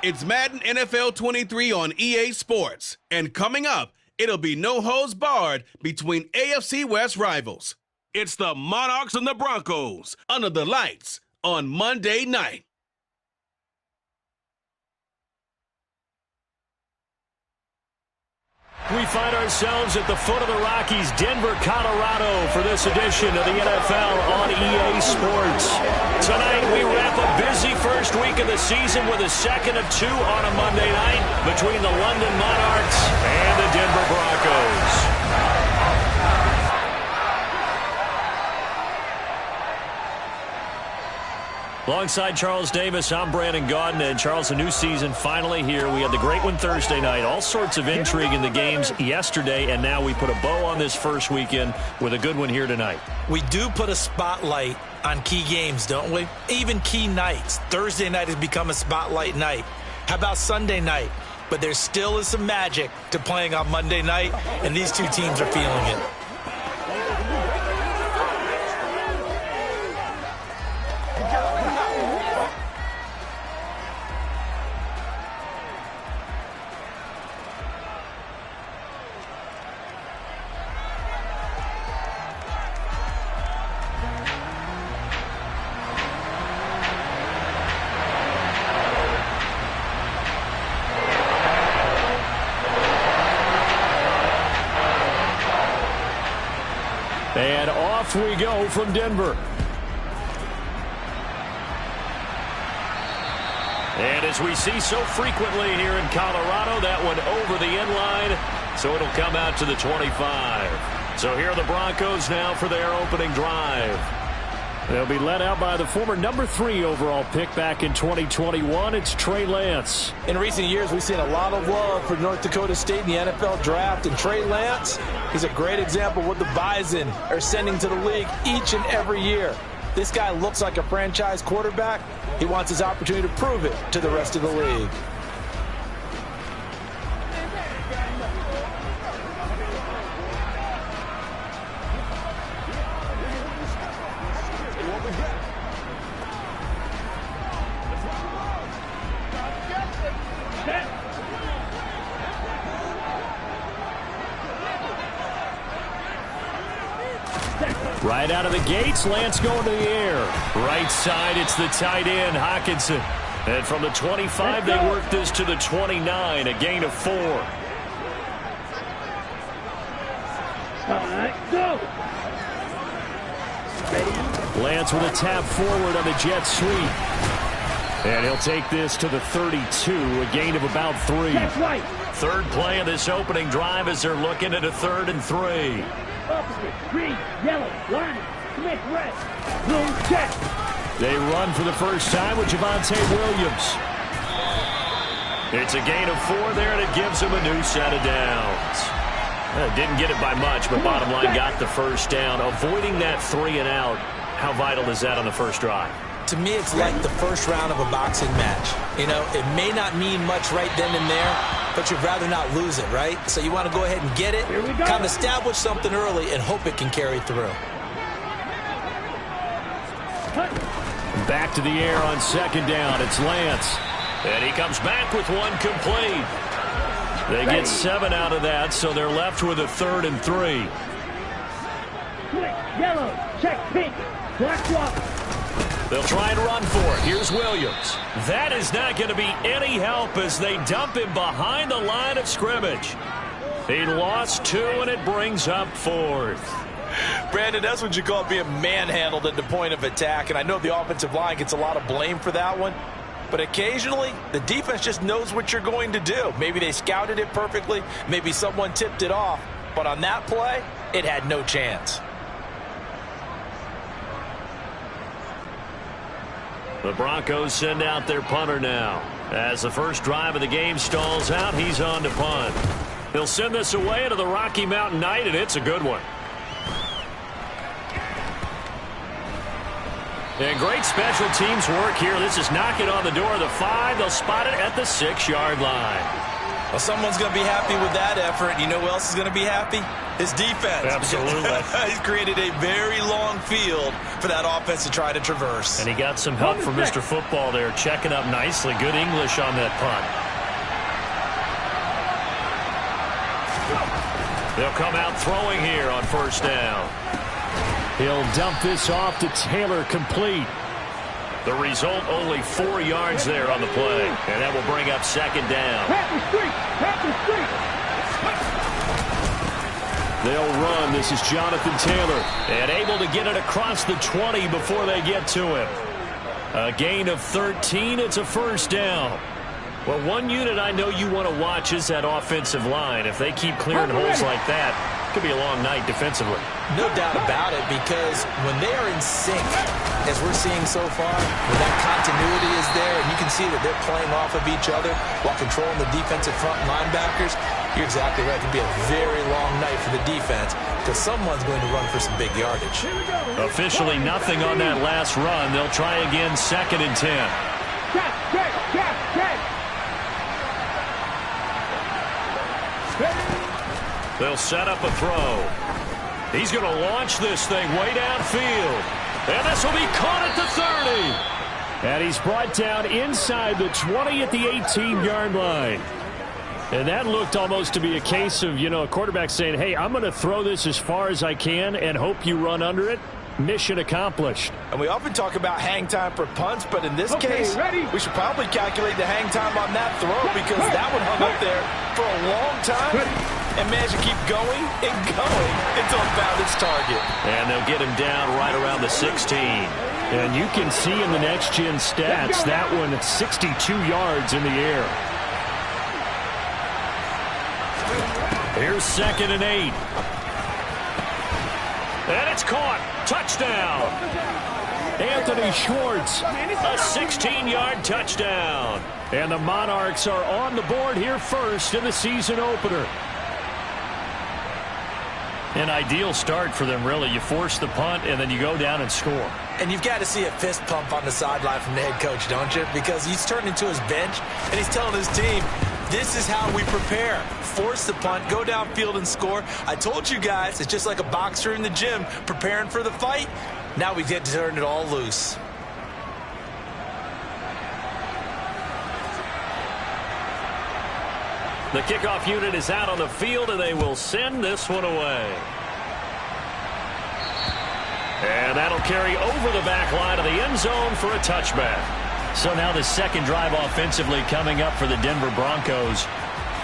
It's Madden NFL 23 on EA Sports. And coming up, it'll be no holds barred between AFC West rivals. It's the Monarchs and the Broncos under the lights on Monday night. We find ourselves at the foot of the Rockies, Denver, Colorado, for this edition of the NFL on EA Sports. Tonight, we wrap a busy first week of the season with a second of two on a Monday night between the London Monarchs and the Denver Broncos. Alongside Charles Davis, I'm Brandon Gaudin. And Charles, a new season finally here. We had the great one Thursday night. All sorts of intrigue in the games yesterday, and now we put a bow on this first weekend with a good one here tonight. We do put a spotlight on key games, don't we? Even key nights. Thursday night has become a spotlight night. How about Sunday night? But there still is some magic to playing on Monday night, and these two teams are feeling it. And off we go from Denver. And as we see so frequently here in Colorado, that one over the end line, so it'll come out to the 25. So here are the Broncos now for their opening drive. They'll be led out by the former number 3 overall pick back in 2021. It's Trey Lance. In recent years, we've seen a lot of love for North Dakota State in the NFL draft. And Trey Lance, he's a great example of what the Bison are sending to the league each and every year. This guy looks like a franchise quarterback. He wants his opportunity to prove it to the rest of the league. Right out of the gates, Lance going to the air. Right side, it's the tight end, Hockenson. And from the 25, they work this to the 29, a gain of 4. All right, go. Lance with a tap forward on the jet sweep. And he'll take this to the 32, a gain of about 3. That's right. Third play of this opening drive as they're looking at a 3rd and 3. Opposite, green, yellow, line, Smith, red, blue, check. They run for the first time with Javonte Williams. It's a gain of 4 there, and it gives them a new set of downs. Didn't get it by much, but bottom line got the first down. Avoiding that 3 and out, how vital is that on the first drive? To me, it's like the first round of a boxing match. You know, it may not mean much right then and there, but you'd rather not lose it, right? So you want to go ahead and get it, kind of establish something early, and hope it can carry through. Back to the air on second down. It's Lance. And he comes back with one complete. They get 7 out of that, so they're left with a 3rd and 3. Switch, yellow, check, pink, black swap. They'll try and run for it. Here's Williams. That is not going to be any help as they dump him behind the line of scrimmage. He lost 2, and it brings up 4th. Brandon, that's what you call being manhandled at the point of attack, and I know the offensive line gets a lot of blame for that one, but occasionally the defense just knows what you're going to do. Maybe they scouted it perfectly, maybe someone tipped it off, but on that play, it had no chance. The Broncos send out their punter now. As the first drive of the game stalls out, he's on to punt. He'll send this away to the Rocky Mountain Night, and it's a good one. And great special teams work here. This is knocking on the door of the 5. They'll spot it at the 6-yard line. Well, someone's going to be happy with that effort. You know who else is going to be happy? His defense. Absolutely. He's created a very long field for that offense to try to traverse. And he got some help from Mr. Football there, checking up nicely. Good English on that punt. They'll come out throwing here on first down. He'll dump this off to Taylor, complete. The result, only 4 yards there on the play. And that will bring up second down. They'll run. This is Jonathan Taylor. And able to get it across the 20 before they get to him. A gain of 13. It's a first down. Well, one unit I know you want to watch is that offensive line. If they keep clearing holes like that, it could be a long night defensively. No doubt about it, because when they are in sync, as we're seeing so far, when that continuity is there, and you can see that they're playing off of each other while controlling the defensive front linebackers, you're exactly right. It could be a very long night for the defense, because someone's going to run for some big yardage. Officially nothing on that last run. They'll try again, 2nd and 10. They'll set up a throw. He's going to launch this thing way downfield. And this will be caught at the 30. And he's brought down inside the 20 at the 18-yard line. And that looked almost to be a case of, a quarterback saying, hey, I'm going to throw this as far as I can and hope you run under it. Mission accomplished. And we often talk about hang time for punts, but in this case, we should probably calculate the hang time on that throw, because that one hung up there for a long time and managed to keep going and going until it found its target. And they'll get him down right around the 16. And you can see in the next-gen stats, that one 62 yards in the air. Here's 2nd and 8. And it's caught. Touchdown. Anthony Schwartz. A 16-yard touchdown. And the Monarchs are on the board here first in the season opener. An ideal start for them, really. You force the punt, and then you go down and score. And you've got to see a fist pump on the sideline from the head coach, don't you? Because he's turned into his bench, and he's telling his team, this is how we prepare. Force the punt, go downfield and score. I told you guys, it's just like a boxer in the gym preparing for the fight. Now we get to turn it all loose. The kickoff unit is out on the field, and they will send this one away. And that'll carry over the back line of the end zone for a touchback. So now the second drive offensively coming up for the Denver Broncos.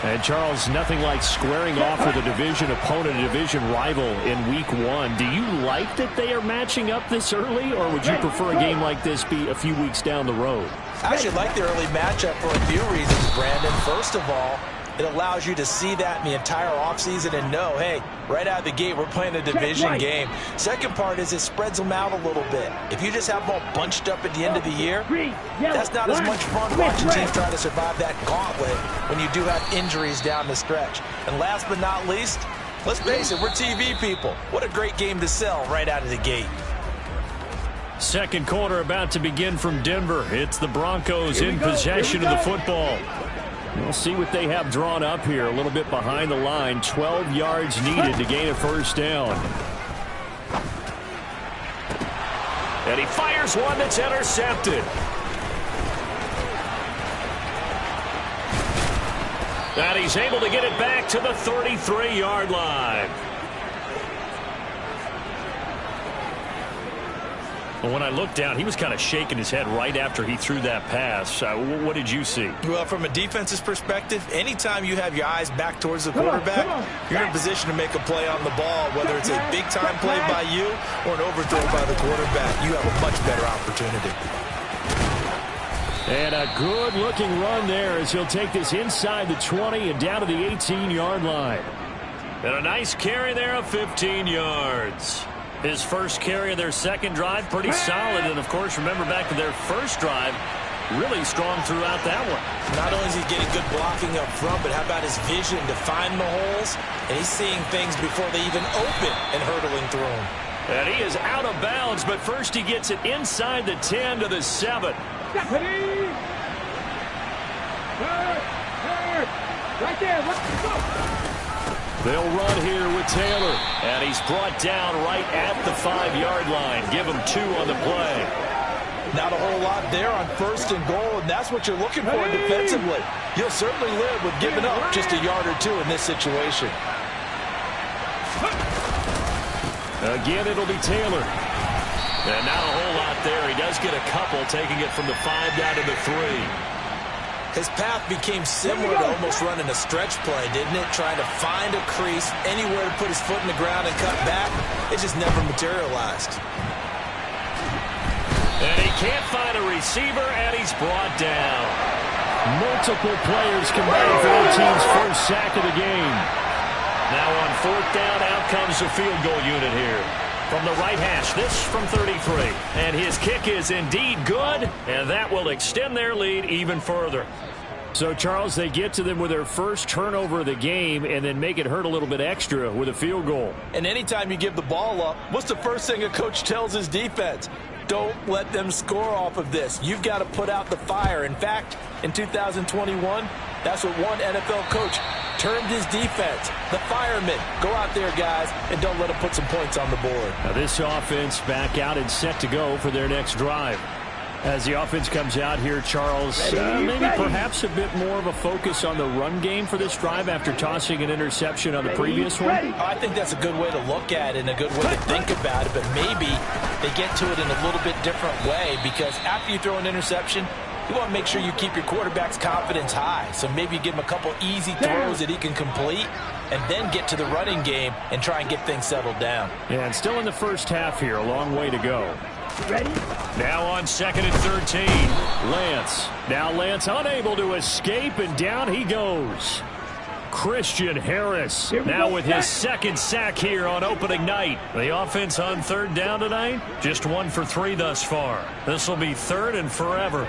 And Charles, nothing like squaring off with a division opponent, a division rival in week 1. Do you like that they are matching up this early, or would you prefer a game like this be a few weeks down the road? I actually like the early matchup for a few reasons, Brandon. First of all, it allows you to see that in the entire offseason and know, hey, right out of the gate, we're playing a division game. Second part is it spreads them out a little bit. If you just have them all bunched up at the end of the year, that's not as much fun watching teams try to survive that gauntlet when you do have injuries down the stretch. And last but not least, let's face it, we're TV people. What a great game to sell right out of the gate. Second quarter about to begin from Denver. It's the Broncos in possession of the football. We'll see what they have drawn up here. A little bit behind the line. 12 yards needed to gain a first down. And he fires one that's intercepted. And he's able to get it back to the 33-yard line. Well, when I looked down, he was kind of shaking his head right after he threw that pass. What did you see? Well, from a defense's perspective, anytime you have your eyes back towards the quarterback, you're in a position to make a play on the ball, whether it's a big-time play by you or an overthrow by the quarterback. You have a much better opportunity. And a good-looking run there as he'll take this inside the 20 and down to the 18-yard line. And a nice carry there of 15 yards. His first carry of their second drive, pretty solid. And, of course, remember back to their first drive, really strong throughout that one. Not only is he getting good blocking up front, but how about his vision to find the holes? And he's seeing things before they even open and hurtling through them. And he is out of bounds, but first he gets it inside the 10 to the 7. Right there, let's go. They'll run here with Taylor. And he's brought down right at the 5-yard line. Give him 2 on the play. Not a whole lot there on 1st and goal, and that's what you're looking for defensively. You'll certainly live with giving up just a yard or 2 in this situation. Again, it'll be Taylor. And not a whole lot there. He does get a couple, taking it from the 5 down to the 3. His path became similar to almost running a stretch play, didn't it? Trying to find a crease, anywhere to put his foot in the ground and cut back. It just never materialized. And he can't find a receiver, and he's brought down. Multiple players combined for the team's first sack of the game. Now on 4th down, out comes the field goal unit here. From the right hash, this from 33. And his kick is indeed good, and that will extend their lead even further. So, Charles, they get to them with their first turnover of the game and then make it hurt a little bit extra with a field goal. And anytime you give the ball up, what's the first thing a coach tells his defense? Don't let them score off of this. You've got to put out the fire. In fact, in 2021, that's what one NFL coach termed his defense, the firemen. Go out there, guys, and don't let them put some points on the board. Now this offense back out and set to go for their next drive. As the offense comes out here, Charles, maybe perhaps a bit more of a focus on the run game for this drive after tossing an interception on the previous one? I think that's a good way to look at it and a good way to think about it, but maybe they get to it in a little bit different way, because after you throw an interception, you want to make sure you keep your quarterback's confidence high. So maybe you give him a couple easy throws that he can complete and then get to the running game and try and get things settled down. Yeah, and still in the first half here, a long way to go. Ready? Now on 2nd and 13, Lance. Now Lance unable to escape, and down he goes. Christian Harris now with his 2nd sack here on opening night. The offense on 3rd down tonight, just 1 for 3 thus far. This will be 3rd and forever.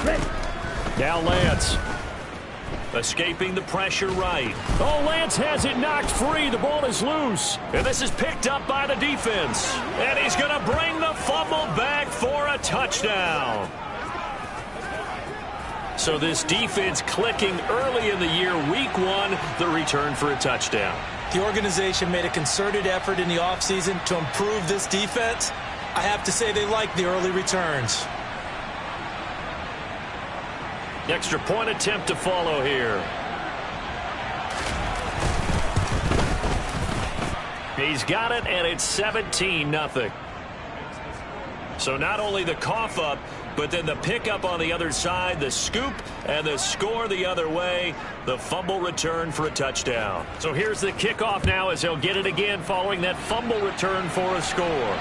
Ready? Now Lance. Escaping the pressure right. Oh, Lance has it knocked free. The ball is loose. And this is picked up by the defense. And he's going to bring the fumble back for a touchdown. So this defense clicking early in the year, week 1, the return for a touchdown. The organization made a concerted effort in the offseason to improve this defense. I have to say they like the early returns. Extra point attempt to follow here. He's got it, and it's 17-0. So not only the cough up, but then the pickup on the other side, the scoop, and the score the other way. The fumble return for a touchdown. So here's the kickoff now as they'll get it again following that fumble return for a score.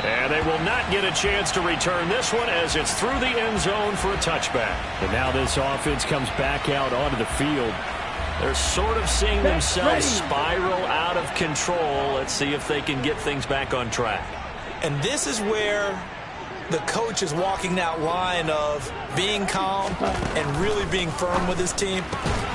And they will not get a chance to return this one as it's through the end zone for a touchback. And now this offense comes back out onto the field. They're sort of seeing themselves spiral out of control. Let's see if they can get things back on track. And this is where the coach is walking that line of being calm and really being firm with his team.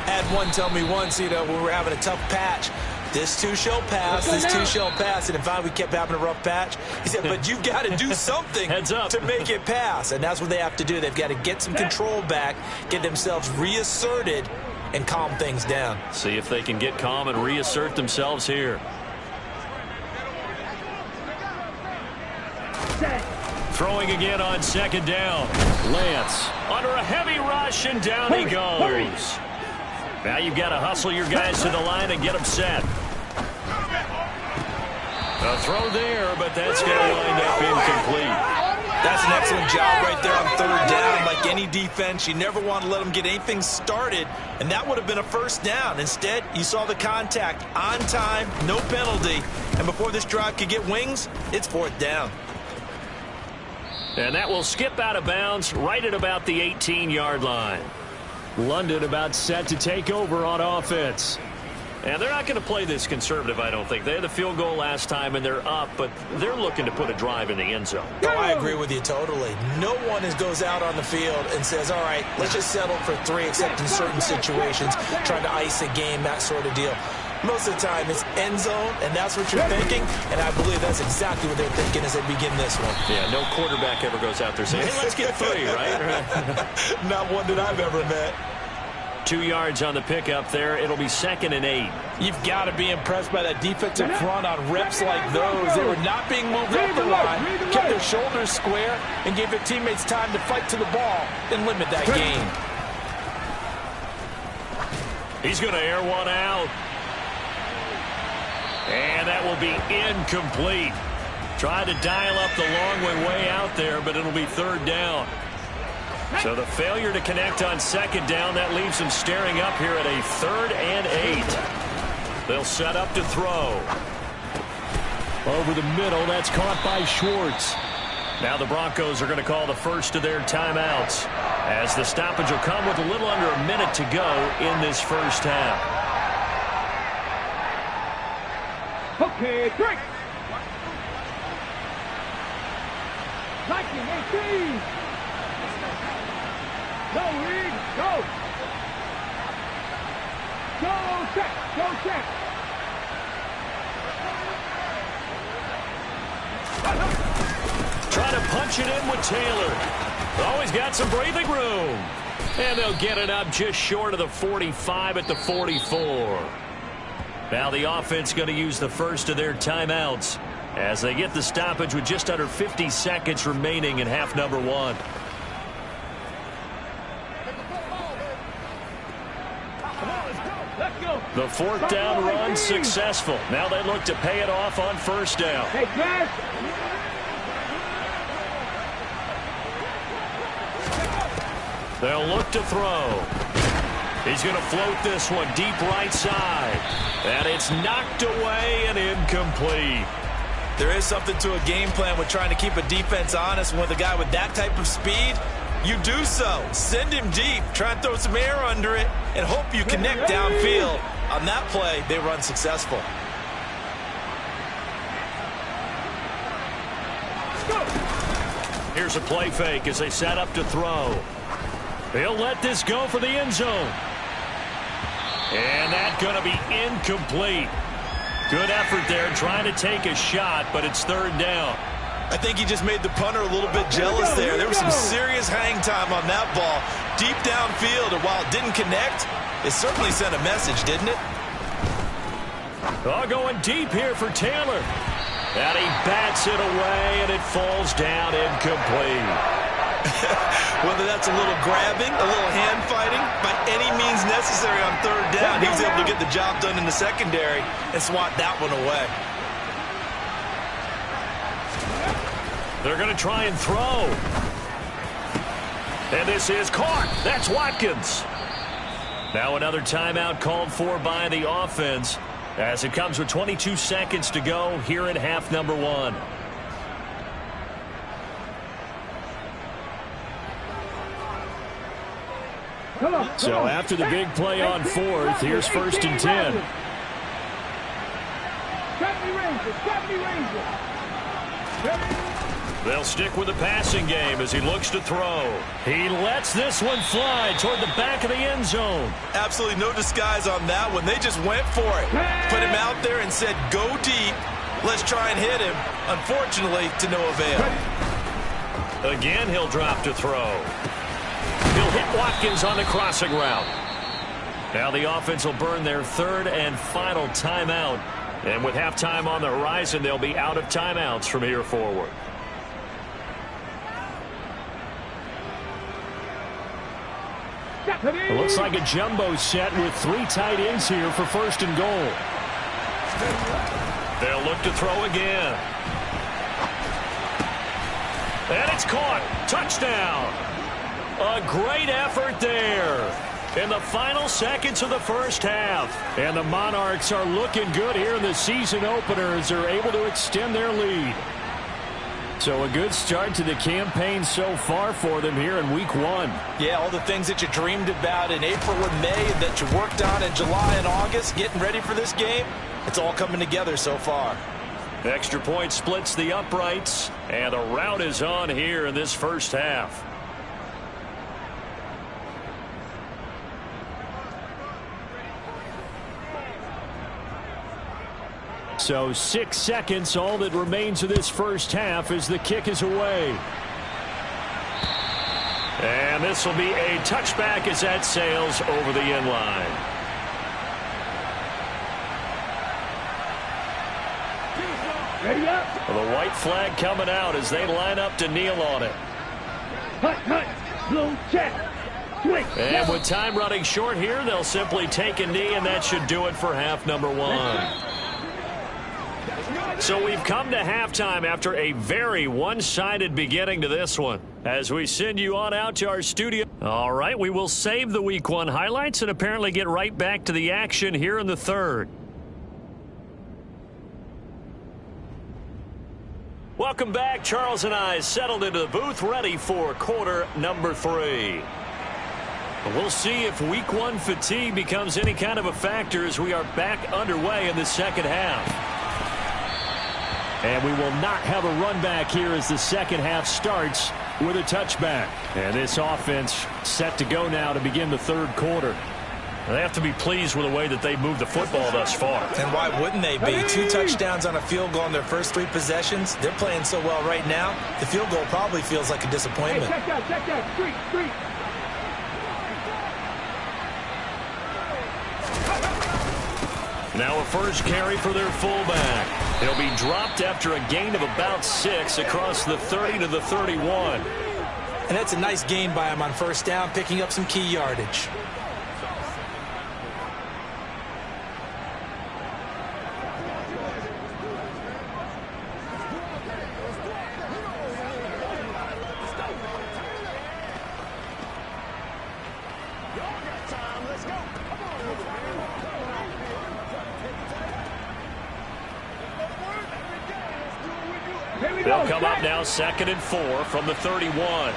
Had one tell me once, when we were having a tough patch, this too shall pass, this too shall pass. And if we kept having a rough patch, he said, but you've got to do something Heads up. to make it pass. And that's what they have to do. They've got to get some control back, get themselves reasserted, and calm things down. See if they can get calm and reassert themselves here. Throwing again on 2nd down. Lance under a heavy rush, and down he goes. Now you've got to hustle your guys to the line and get them set. A throw there, but that's going to wind up incomplete. That's an excellent job right there on 3rd down. Like any defense, you never want to let them get anything started, and that would have been a 1st down. Instead, you saw the contact on time, no penalty, and before this drive could get wings, it's 4th down. And that will skip out of bounds right at about the 18-yard line. London about set to take over on offense. And they're not going to play this conservative, I don't think. They had the field goal last time, and they're up, but they're looking to put a drive in the end zone. Oh, I agree with you totally. No one goes out on the field and says, all right, let's just settle for 3, except in certain situations, trying to ice a game, that sort of deal. Most of the time, it's end zone, and that's what you're thinking, and I believe that's exactly what they're thinking as they begin this one. Yeah, no quarterback ever goes out there saying, hey, let's get 3, right? Not one that I've ever met. 2 yards on the pickup there. It'll be 2nd and 8. You've got to be impressed by that defensive front on reps like those. They were not being moved up the line, kept their shoulders square, and gave their teammates time to fight to the ball and limit that gain. He's going to air one out. And that will be incomplete. Tried to dial up the long way out there, but it'll be 3rd down. So the failure to connect on 2nd down, that leaves them staring up here at a 3rd and 8. They'll set up to throw. Over the middle, that's caught by Schwartz. Now the Broncos are going to call the first of their timeouts, as the stoppage will come with a little under a minute to go in this first half. Okay, break. 1918. Go, Reed. Go. Go check. Go check. Trying to punch it in with Taylor. Always got some breathing room. And they'll get it up just short of the 45 at the 44. Now the offense going to use the first of their timeouts as they get the stoppage with just under 50 seconds remaining in half number 1. The 4th down run successful. Now they look to pay it off on 1st down. Hey, guys. They'll look to throw. He's going to float this one deep right side. And it's knocked away and incomplete. There is something to a game plan with trying to keep a defense honest. With a guy with that type of speed, you do so. Send him deep. Try and throw some air under it and hope you connect downfield. On that play, they were unsuccessful. Here's a play fake as they set up to throw. He'll let this go for the end zone. And that's going to be incomplete. Good effort there trying to take a shot, but it's 3rd down. I think he just made the punter a little bit jealous there. There was some serious hang time on that ball. Deep downfield, and while it didn't connect, it certainly sent a message, didn't it? Oh, going deep here for Taylor. And he bats it away, and it falls down incomplete. Whether that's a little grabbing, a little hand fighting, by any means necessary on 3rd down, he was able to get the job done in the secondary and swat that one away. They're going to try and throw. And this is caught. That's Watkins. Now another timeout called for by the offense as it comes with 22 seconds to go here in half number 1. So after the big play on 4th, here's 1st and 10. 70 Rangers. They'll stick with the passing game as he looks to throw. He lets this one fly toward the back of the end zone. Absolutely no disguise on that one. They just went for it. Put him out there and said, go deep. Let's try and hit him. Unfortunately, to no avail. Again, he'll drop to throw. He'll hit Watkins on the crossing route. Now the offense will burn their 3rd and final timeout. And with halftime on the horizon, they'll be out of timeouts from here forward. It looks like a jumbo set with 3 tight ends here for 1st and goal. They'll look to throw again. And it's caught. Touchdown. A great effort there in the final seconds of the first half. And the Monarchs are looking good here in the season opener as they're able to extend their lead. So a good start to the campaign so far for them here in week 1. Yeah, all the things that you dreamed about in April and May and that you worked on in July and August, getting ready for this game, it's all coming together so far. Extra point splits the uprights, and the rout is on here in this first half. So 6 seconds, all that remains of this first half as the kick is away. And this will be a touchback as that sails over the end line. Ready up. Well, the white flag coming out as they line up to kneel on it. Hut. Blue check. Switch. And with time running short here, they'll simply take a knee, and that should do it for half number one. So we've come to halftime after a very one-sided beginning to this one. As we send you on out to our studio. All right, we will save the Week 1 highlights and apparently get right back to the action here in the third. Welcome back. Charles and I settled into the booth, ready for quarter number 3. We'll see if Week 1 fatigue becomes any kind of a factor as we are back underway in the second half. And we will not have a run back here as the second half starts with a touchback. And this offense set to go now to begin the third quarter. They have to be pleased with the way that they moved the football thus far. And why wouldn't they be? 2 touchdowns on a field goal in their first 3 possessions. They're playing so well right now, the field goal probably feels like a disappointment. Hey, check that. Street. Now a first carry for their fullback. He'll be dropped after a gain of about 6 across the 30 to the 31. And that's a nice gain by him on first down, picking up some key yardage. They'll come up now 2nd and 4 from the 31.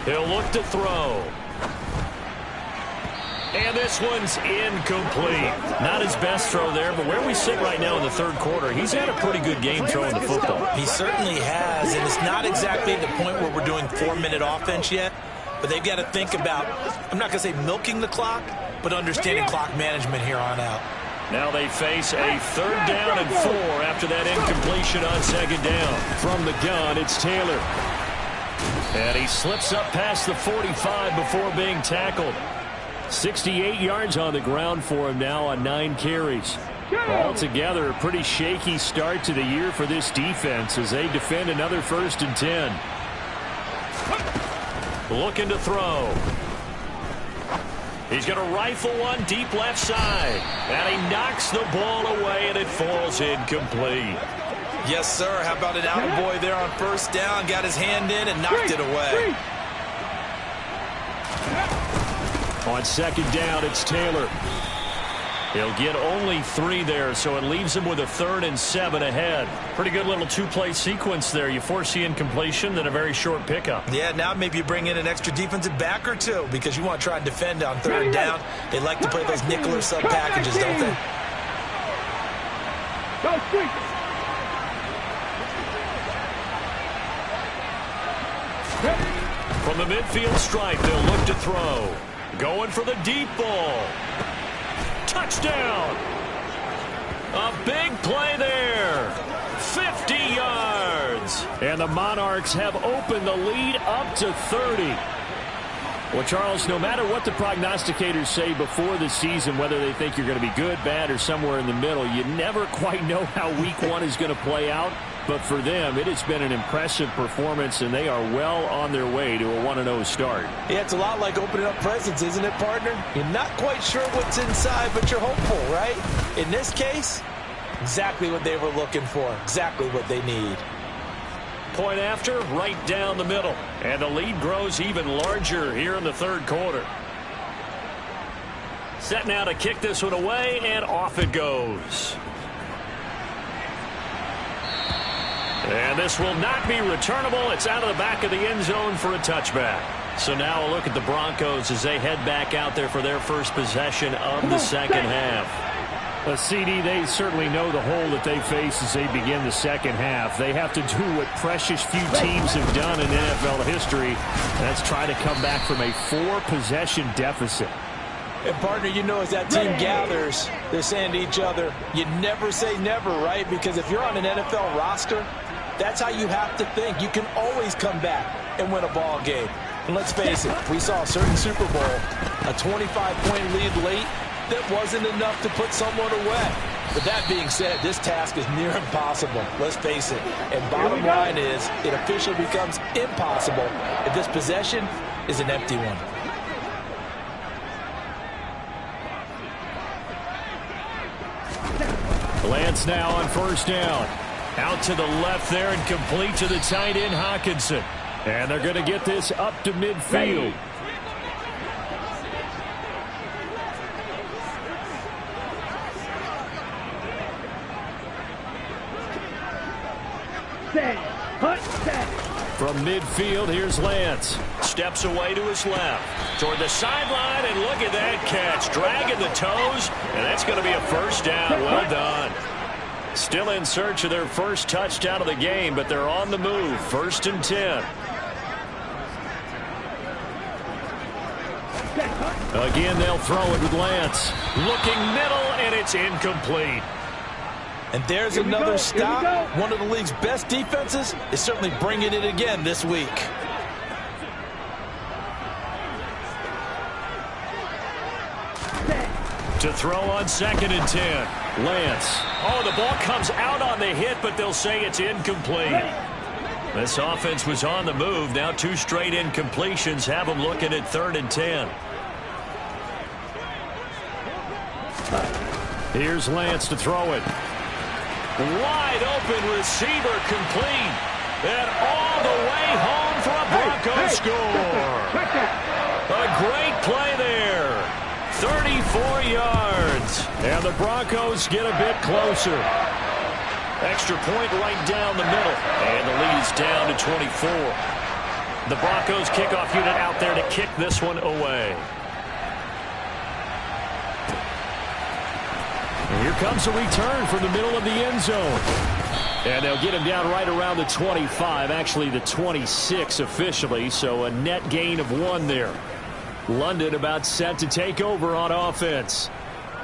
He'll look to throw. And this one's incomplete. Not his best throw there, but where we sit right now in the third quarter, he's had a pretty good game throwing the football. He certainly has, and it's not exactly at the point where we're doing 4-minute offense yet, but they've got to think about, I'm not going to say milking the clock, but understanding clock management here on out. Now they face a 3rd down and 4 after that incompletion on 2nd down. From the gun, it's Taylor. And he slips up past the 45 before being tackled. 68 yards on the ground for him now on 9 carries. Altogether, a pretty shaky start to the year for this defense as they defend another 1st and 10. Looking to throw. He's going to rifle one deep left side. And he knocks the ball away, and it falls incomplete. Yes, sir. How about an attaboy there on first down? Got his hand in and knocked it away. On 2nd down, it's Taylor. He'll get only 3 there, so it leaves him with a 3rd and 7 ahead. Pretty good little 2-play sequence there. You force the incompletion, then a very short pickup. Yeah, now maybe you bring in an extra defensive back or 2 because you want to try and defend on 3rd down. They like to play those nickel or sub packages, don't they? Go street. From the midfield stripe, they'll look to throw. Going for the deep ball. Touchdown! A big play there. 50 yards. And the Monarchs have opened the lead up to 30. Well, Charles, no matter what the prognosticators say before the season, whether they think you're going to be good, bad, or somewhere in the middle, you never quite know how Week 1 is going to play out. But for them, it has been an impressive performance, and they are well on their way to a 1-0 start. Yeah, it's a lot like opening up presents, isn't it, partner? You're not quite sure what's inside, but you're hopeful, right? In this case, exactly what they were looking for, exactly what they need. Point after, right down the middle. And the lead grows even larger here in the third quarter. Set now to kick this one away, and off it goes. And this will not be returnable. It's out of the back of the end zone for a touchback. So now a look at the Broncos as they head back out there for their first possession of the second half. A CD, they certainly know the hole that they face as they begin the second half. They have to do what precious few teams have done in NFL history. That's try to come back from a 4-possession deficit. And, partner, you know as that team gathers, they're saying to each other, you never say never, right? Because if you're on an NFL roster, That's how you have to think. You can always come back and win a ball game. And let's face it, we saw a certain Super Bowl, a 25-point lead late that wasn't enough to put someone away. But that being said, this task is near impossible. Let's face it. And bottom line is, it officially becomes impossible if this possession is an empty one. Lance now on first down. Out to the left there and complete to the tight end, Hawkinson. And they're going to get this up to midfield. From midfield, here's Lance. Steps away to his left. Toward the sideline, and look at that catch. Dragging the toes, and that's going to be a first down. Well done. Still in search of their first touchdown of the game, but they're on the move. 1st and 10. Again, they'll throw it with Lance. Looking middle, and it's incomplete. And there's another stop. One of the league's best defenses is certainly bringing it again this week. To throw on 2nd and 10. Lance. Oh, the ball comes out on the hit, but they'll say it's incomplete. This offense was on the move. Now 2 straight incompletions have them looking at 3rd and 10. Here's Lance to throw it. Wide open receiver complete. And all the way home for a Broncos score. A great play there. 34 yards. And the Broncos get a bit closer. Extra point right down the middle. And the lead is down to 24. The Broncos kickoff unit out there to kick this one away. And here comes a return from the middle of the end zone. And they'll get him down right around the 25, actually the 26 officially, so a net gain of 1 there. London about set to take over on offense.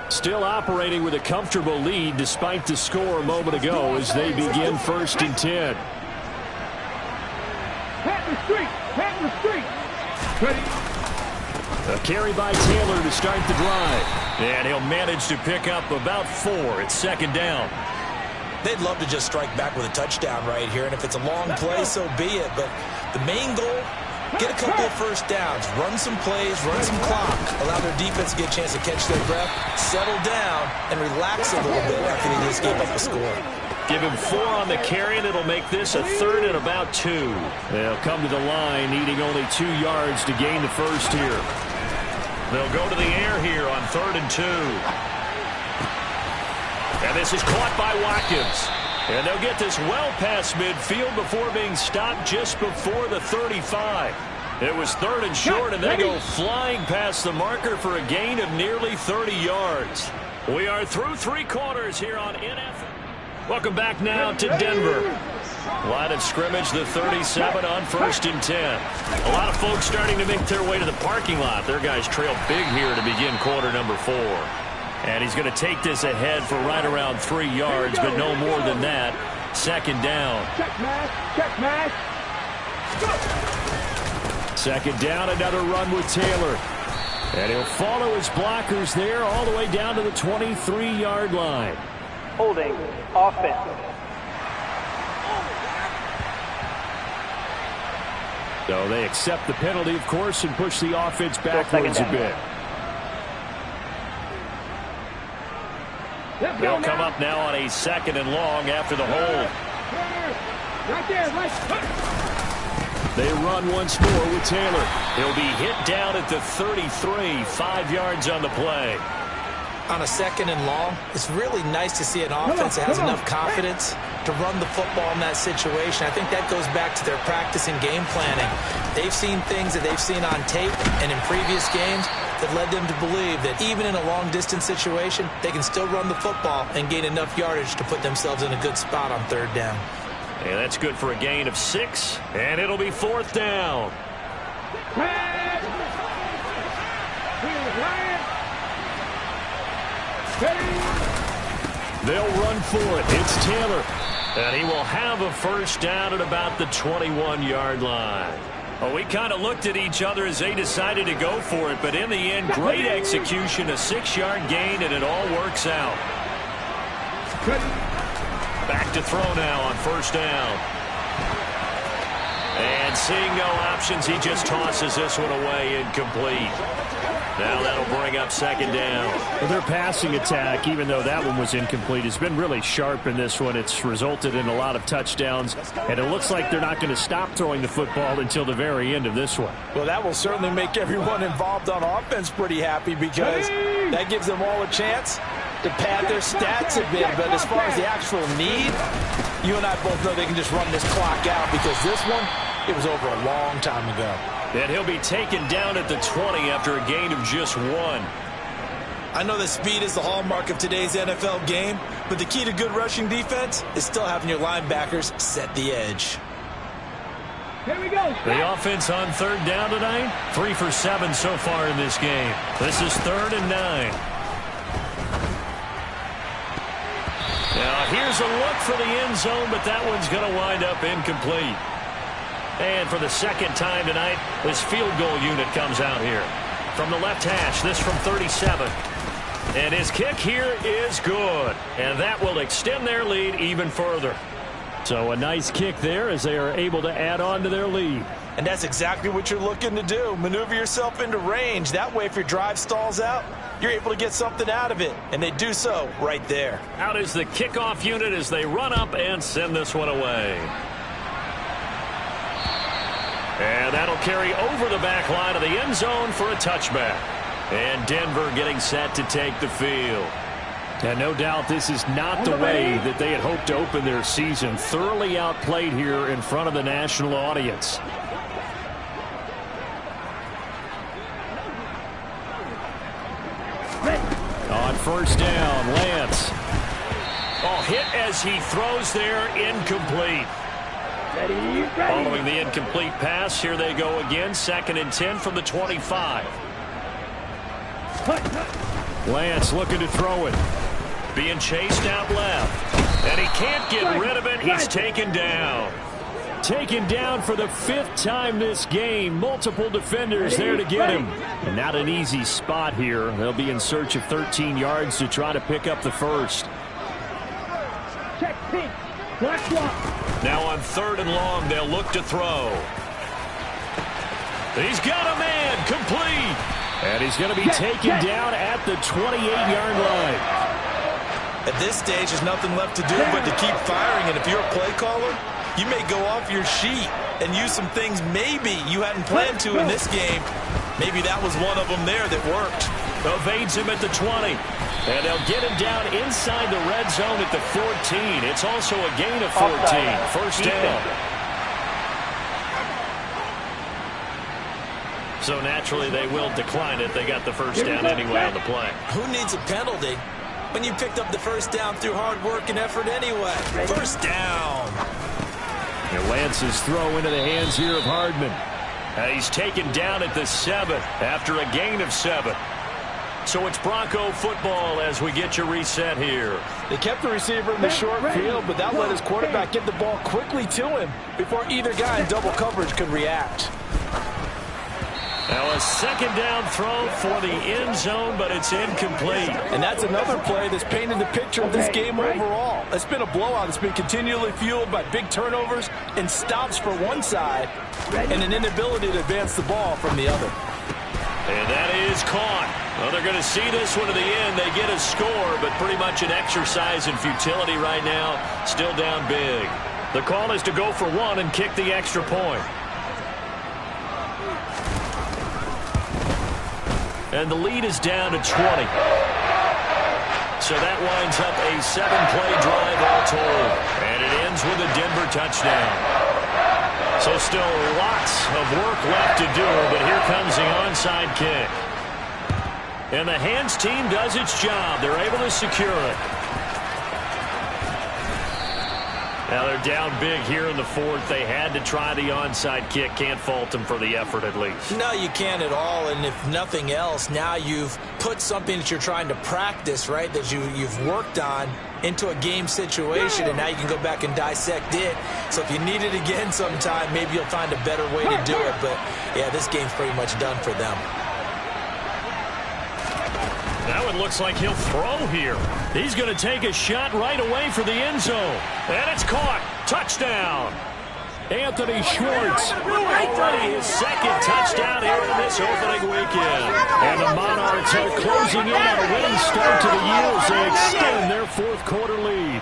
Still operating with a comfortable lead despite the score a moment ago as they begin 1st and 10. A carry by Taylor to start the drive. And he'll manage to pick up about 4 at 2nd down. They'd love to just strike back with a touchdown right here, and if it's a long play, so be it. But the main goal, get a couple of first downs, run some plays, run some clock, allow their defense to get a chance to catch their breath, settle down, and relax a little bit after they just gave up a score. Give him 4 on the carry, and it'll make this a 3rd and about 2. They'll come to the line, needing only 2 yards to gain the first here. They'll go to the air here on 3rd and 2. And this is caught by Watkins. And they'll get this well past midfield before being stopped just before the 35. It was 3rd and short, and they go flying past the marker for a gain of nearly 30 yards. We are through 3 quarters here on NFL. Welcome back now to Denver. Line of scrimmage, the 37 on 1st and 10. A lot of folks starting to make their way to the parking lot. Their guys trail big here to begin quarter number 4. And he's going to take this ahead for right around 3 yards, but no more than that. 2nd down. Check match. 2nd down, another run with Taylor. And he'll follow his blockers there all the way down to the 23-yard line. Holding offense. So they accept the penalty, of course, and push the offense backwards a bit. They'll come up now on a 2nd and long after the hold. Right there, They run once more with Taylor. He'll be hit down at the 33, 5 yards on the play. On a 2nd and long, it's really nice to see an offense that has enough confidence to run the football in that situation. I think that goes back to their practice and game planning. They've seen things that they've seen on tape and in previous games that led them to believe that even in a long-distance situation, they can still run the football and gain enough yardage to put themselves in a good spot on 3rd down. And that's good for a gain of 6, and it'll be 4th down. They'll run for it. It's Taylor. And he will have a first down at about the 21-yard line. Well, we kind of looked at each other as they decided to go for it, but in the end, great execution, a 6-yard gain, and it all works out. Back to throw now on first down. And seeing no options, he just tosses this one away, incomplete. Now that'll bring up second down. Well, their passing attack, even though that one was incomplete, has been really sharp in this one. It's resulted in a lot of touchdowns, and it looks like they're not going to stop throwing the football until the very end of this one. Well, that will certainly make everyone involved on offense pretty happy because that gives them all a chance to pad their stats a bit. But as far as the actual need, you and I both know they can just run this clock out because this one, it was over a long time ago. And he'll be taken down at the 20 after a gain of just 1. I know that speed is the hallmark of today's NFL game, but the key to good rushing defense is still having your linebackers set the edge. Here we go. The offense on third down tonight, 3 for 7 so far in this game. This is 3rd and 9. Now here's a look for the end zone, but that one's going to wind up incomplete. And for the second time tonight, this field goal unit comes out here. From the left hash, this from 37. And his kick here is good. And that will extend their lead even further. So a nice kick there as they are able to add on to their lead. And that's exactly what you're looking to do. Maneuver yourself into range. That way, if your drive stalls out, you're able to get something out of it. And they do so right there. Out is the kickoff unit as they run up and send this one away. And that'll carry over the back line of the end zone for a touchback. And Denver getting set to take the field. And no doubt this is not the way that they had hoped to open their season. Thoroughly outplayed here in front of the national audience. On first down, Lance. Oh, hit as he throws there, incomplete. Following the incomplete pass, here they go again. 2nd and 10 from the 25. Lance looking to throw it. Being chased out left. And he can't get rid of it. He's taken down. Taken down for the 5th time this game. Multiple defenders there to get him. And not an easy spot here. They'll be in search of 13 yards to try to pick up the first. Check pink. Black block. Now on 3rd and long, they'll look to throw. He's got a man, complete. And he's going to be taken down at the 28-yard line. At this stage, there's nothing left to do but to keep firing. And if you're a play caller, you may go off your sheet and use some things maybe you hadn't planned to in this game. Maybe that was one of them there that worked. Evades him at the 20. And they'll get him down inside the red zone at the 14. It's also a gain of 14. First down. So naturally they will decline it. They got the first down anyway on the play. Who needs a penalty when you picked up the first down through hard work and effort anyway? First down. And Lance's throw into the hands here of Hardman. He's taken down at the 7 after a gain of 7. So it's Bronco football as we get you reset here. They kept the receiver in the short field, but that let his quarterback get the ball quickly to him before either guy in double coverage could react. Now a 2nd down throw for the end zone, but it's incomplete. And that's another play that's painted the picture of this game overall. It's been a blowout. It's been continually fueled by big turnovers and stops for one side and an inability to advance the ball from the other. And that is caught. Well, they're going to see this one to the end. They get a score, but pretty much an exercise in futility right now. Still down big. The call is to go for 1 and kick the extra point. And the lead is down to 20. So that winds up a 7-play drive all told. And it ends with a Denver touchdown. So still lots of work left to do, but here comes the onside kick. And the hands team does its job. They're able to secure it. Now they're down big here in the 4th. They had to try the onside kick. Can't fault them for the effort at least. No, you can't at all. And if nothing else, now you've put something that you're trying to practice, right, that you've worked on into a game situation, and now you can go back and dissect it. So if you need it again sometime, maybe you'll find a better way to do it. But, yeah, this game's pretty much done for them. Now it looks like he'll throw here. He's going to take a shot right away for the end zone. And it's caught. Touchdown. Anthony Schwartz. Already his second touchdown here in this opening weekend. And the Monarchs are closing in on a winning start to the year as they extend their fourth quarter lead.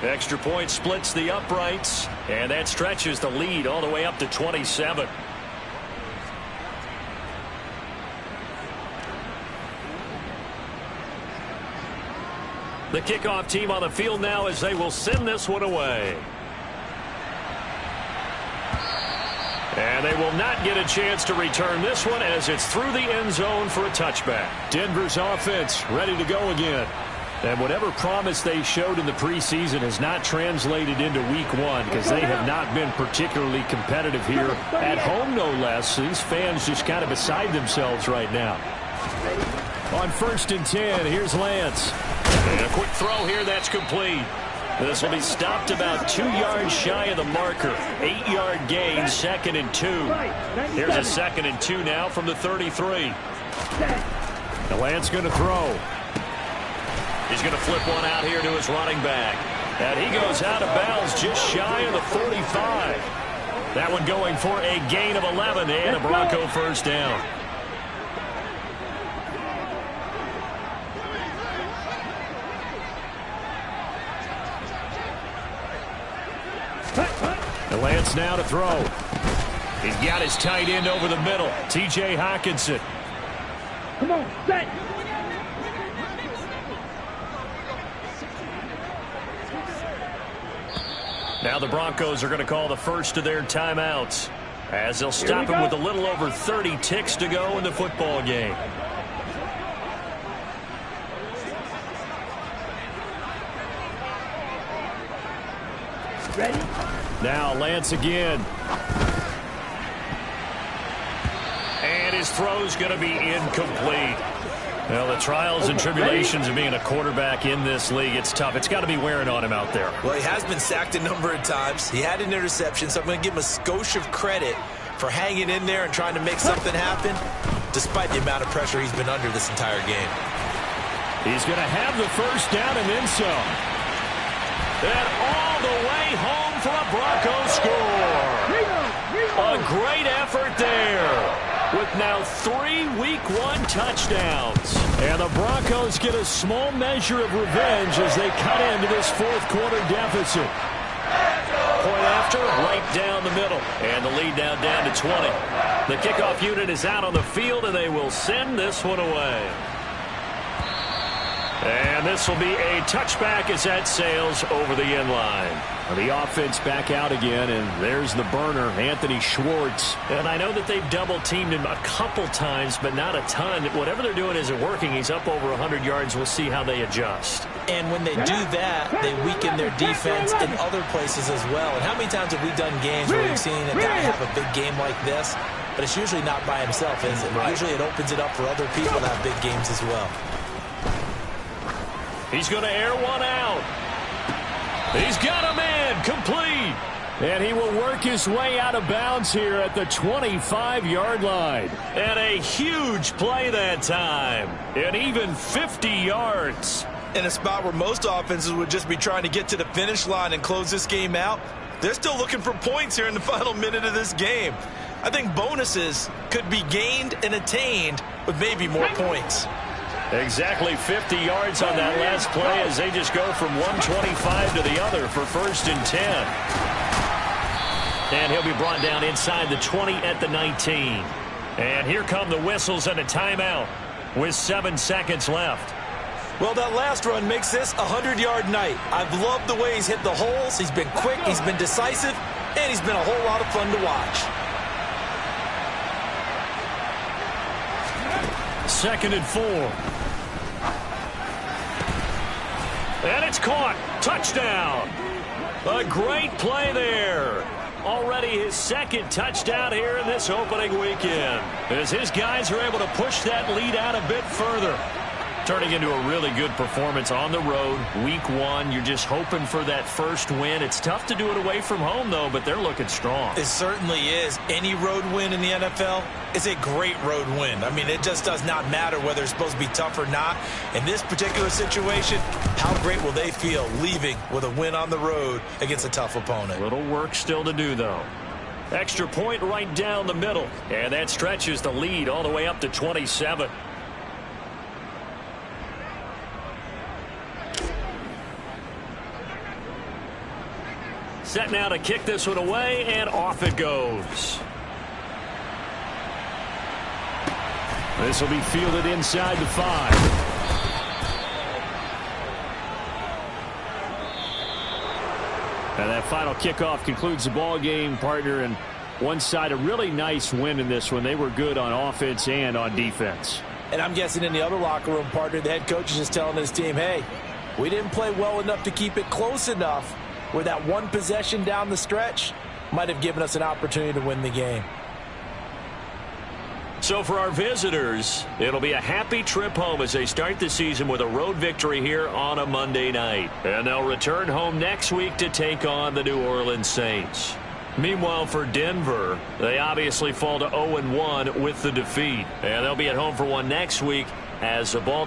Extra point splits the uprights, and that stretches the lead all the way up to 27. The kickoff team on the field now as they will send this one away. And they will not get a chance to return this one as it's through the end zone for a touchback. Denver's offense ready to go again. And whatever promise they showed in the preseason has not translated into week one because they have not been particularly competitive here at home, no less. These fans just kind of beside themselves right now. On 1st and 10, here's Lance. And a quick throw here that's complete. This will be stopped about 2 yards shy of the marker. 8-yard gain, 2nd and 2. Here's a 2nd and 2 now from the 33. Now Lance going to throw. He's going to flip one out here to his running back. And he goes out of bounds just shy of the 45. That one going for a gain of 11 and a Bronco first down. And Lance now to throw. He's got his tight end over the middle, T.J. Hockenson. Come on, set. Now the Broncos are going to call the first of their timeouts as they'll stop him with a little over 30 ticks to go in the football game. Ready? Now Lance again. And his throw's going to be incomplete. Well, the trials and tribulations of being a quarterback in this league, it's tough. It's got to be wearing on him out there. Well, he has been sacked a number of times. He had an interception, so I'm going to give him a skosh of credit for hanging in there and trying to make something happen, despite the amount of pressure he's been under this entire game. He's going to have the first down and then some. And all the way home for a Bronco score. A great effort there. With now 3 Week 1 touchdowns. And the Broncos get a small measure of revenge as they cut into this fourth quarter deficit. Point after, right down the middle. And the lead now down to 20. The kickoff unit is out on the field, and they will send this one away. And this will be a touchback as that sails over the end line. The offense back out again, and there's the burner, Anthony Schwartz. And I know that they've double-teamed him a couple times, but not a ton. Whatever they're doing isn't working. He's up over 100 yards. We'll see how they adjust. And when they do that, they weaken their defense in other places as well. And how many times have we done games where we've seen a guy have a big game like this, but it's usually not by himself, is it? Right. Usually it opens it up for other people to have big games as well. He's going to air one out. He's got a man complete. And he will work his way out of bounds here at the 25-yard line. And a huge play that time. And even 50 yards. In a spot where most offenses would just be trying to get to the finish line and close this game out, they're still looking for points here in the final minute of this game. I think bonuses could be gained and attained with maybe more points. Exactly 50 yards on that last play as they just go from 125 to the other for 1st and 10. And he'll be brought down inside the 20 at the 19. And here come the whistles and a timeout with 7 seconds left. Well, that last run makes this a 100-yard night. I've loved the way he's hit the holes. He's been quick, he's been decisive, and he's been a whole lot of fun to watch. 2nd and 4. And it's caught. Touchdown. A great play there. already his second touchdown here in this opening weekend, as his guys are able to push that lead out a bit further. Turning into a really good performance on the road. Week 1, you're just hoping for that first win. It's tough to do it away from home, though, but they're looking strong. It certainly is. Any road win in the NFL is a great road win. I mean, it just does not matter whether it's supposed to be tough or not. In this particular situation, how great will they feel leaving with a win on the road against a tough opponent? Little work still to do, though. Extra point right down the middle, and that stretches the lead all the way up to 27. Set now to kick this one away, and off it goes. This will be fielded inside the 5. And that final kickoff concludes the ball game, partner. And one side, a really nice win in this one. They were good on offense and on defense. And I'm guessing in the other locker room, partner, the head coach is just telling his team, hey, we didn't play well enough to keep it close enough where that one possession down the stretch might have given us an opportunity to win the game. So for our visitors, it'll be a happy trip home as they start the season with a road victory here on a Monday night. And they'll return home next week to take on the New Orleans Saints. Meanwhile, for Denver, they obviously fall to 0-1 with the defeat. And they'll be at home for one next week as the Baltimore